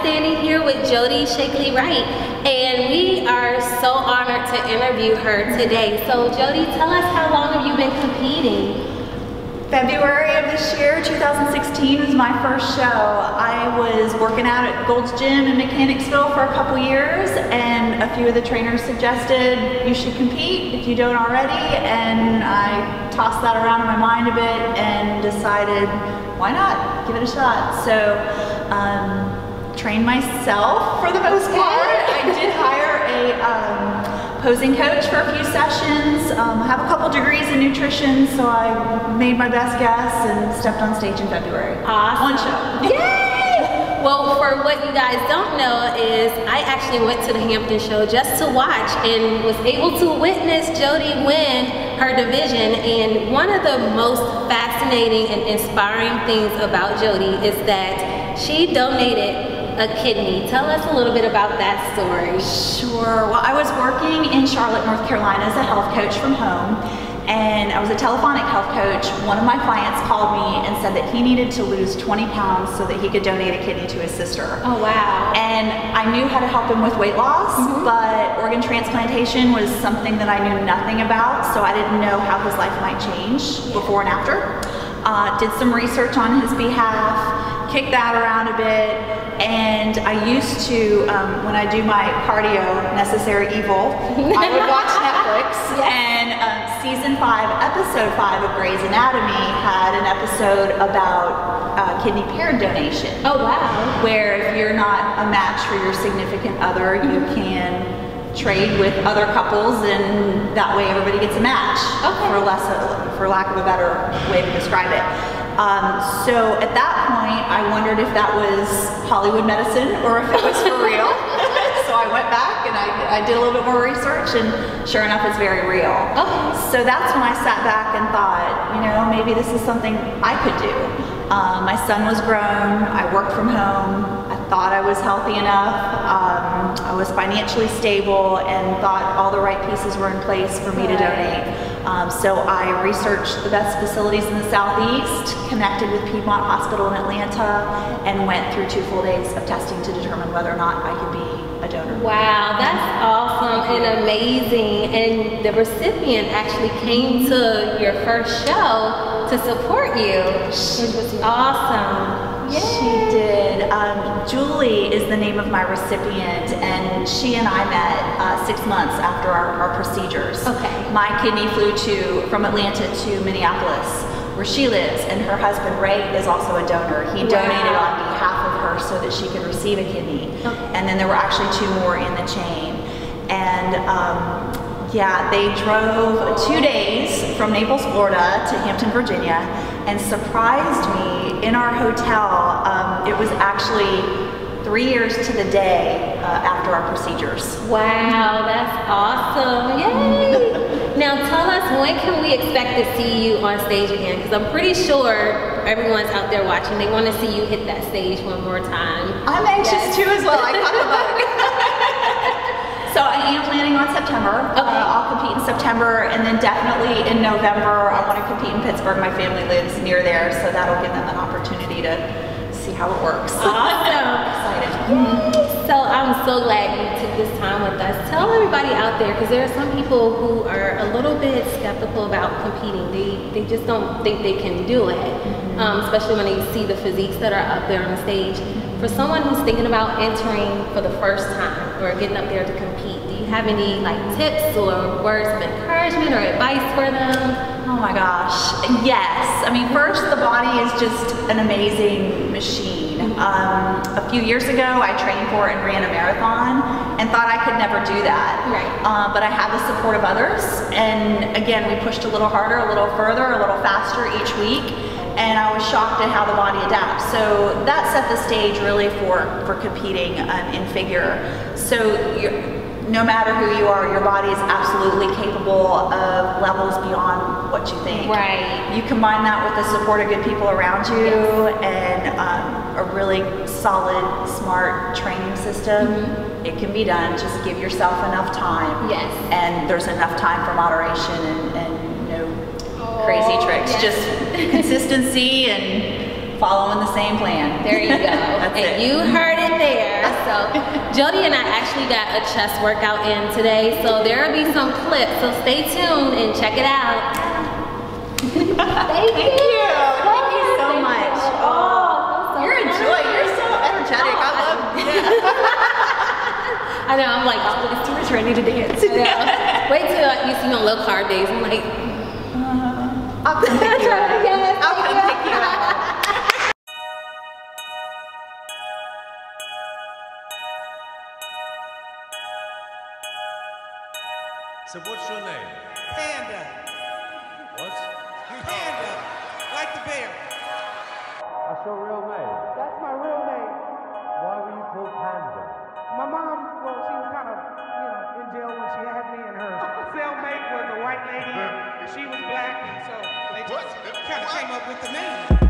standing here with Jodi Sheakley-Wright, and we are so honored to interview her today. So Jodi, tell us, how long have you been competing? February of this year, 2016, was my first show. I was working out at Gold's Gym in Mechanicsville for a couple years, and a few of the trainers suggested you should compete if you don't already, and I tossed that around in my mind a bit and decided, why not? Give it a shot. So, trained myself for the most part. I did hire a posing coach for a few sessions. I have a couple degrees in nutrition, so I made my best guess and stepped on stage in February. Awesome. One show. Yay! Well, for what you guys don't know is I actually went to the Hampton show just to watch and was able to witness Jodi win her division. And one of the most fascinating and inspiring things about Jodi is that she donated a kidney. Tell us a little bit about that story. Sure. Well, I was working in Charlotte, North Carolina as a health coach from home, and I was a telephonic health coach. One of my clients called me and said that he needed to lose 20 pounds so that he could donate a kidney to his sister. Oh, wow. And I knew how to help him with weight loss, but organ transplantation was something that I knew nothing about, so I didn't know how his life might change before and after. Did some research on his behalf, kicked that around a bit, and I used to, when I do my cardio, Necessary Evil, I would watch Netflix, and season 5, episode 5 of Grey's Anatomy had an episode about kidney paired donation. Oh, wow. Where if you're not a match for your significant other, you can trade with other couples, and that way everybody gets a match, for lack of a better way to describe it. So at that point, I wondered if that was Hollywood medicine or if it was for real. So I went back and I did a little bit more research, and sure enough, it's very real. So that's when I sat back and thought, you know, maybe this is something I could do. My son was grown, I worked from home, I thought I was healthy enough, I was financially stable, and thought all the right pieces were in place for me to donate. So I researched the best facilities in the Southeast, connected with Piedmont Hospital in Atlanta, and went through 2 full days of testing to determine whether or not I could be a donor. Wow, that's awesome and amazing. And the recipient actually came to your first show to support you, which was awesome. Yay. She did. Julie is the name of my recipient, and she and I met 6 months after our procedures. My kidney flew from Atlanta to Minneapolis, where she lives, and her husband Ray is also a donor. He donated on behalf of her so that she could receive a kidney. And then there were actually 2 more in the chain. And yeah, they drove 2 days from Naples, Florida to Hampton, Virginia, and surprised me in our hotel. It was actually 3 years to the day after our procedures. Wow, that's awesome. Yay! Now tell us, when can we expect to see you on stage again? Because I'm pretty sure everyone's out there watching, they want to see you hit that stage one more time. I'm anxious too as well. I caught the bug. So I am planning on September. I'll compete in September, and then definitely in November I want to compete in Pittsburgh. My family lives near there, so that'll give them an opportunity to see how it works. Awesome. Excited. So I'm so glad you took this time with us. Tell everybody out there, because there are some people who are a little bit skeptical about competing. They just don't think they can do it, especially when they see the physiques that are up there on the stage. For someone who's thinking about entering for the first time or getting up there to compete, do you have any tips or words of encouragement or advice for them? Oh my gosh, yes. I mean, first, the body is just an amazing machine. A few years ago, I trained for and ran a marathon and thought I could never do that. But I had the support of others, and again, we pushed a little harder, a little further, a little faster each week. And I was shocked at how the body adapts. So that set the stage really for competing in figure. So no matter who you are, your body is absolutely capable of levels beyond what you think. You combine that with the support of good people around you and a really solid, smart training system. It can be done. Just give yourself enough time. And there's enough time for moderation and crazy tricks, just consistency and following the same plan. There you go. And you heard it there. So Jodi and I actually got a chest workout in today, so there will be some clips, so stay tuned and check it out. Thank you. Thank you so much. Oh, you're a joy. You're so energetic. I love it. I know, I'm like, it's too much ready to dance. Wait till you see me on low carb days. I'm like, I'll come pick you up. Yes, I'll come pick you up. So what's your name? Panda. What? Panda. Like the bear. That's your real name? That's my real name. Why were you called Panda? My mom, well, she was kind of, in jail when she had me, and her cellmate was a white lady, and she was black, and so they just kind of came up with the name.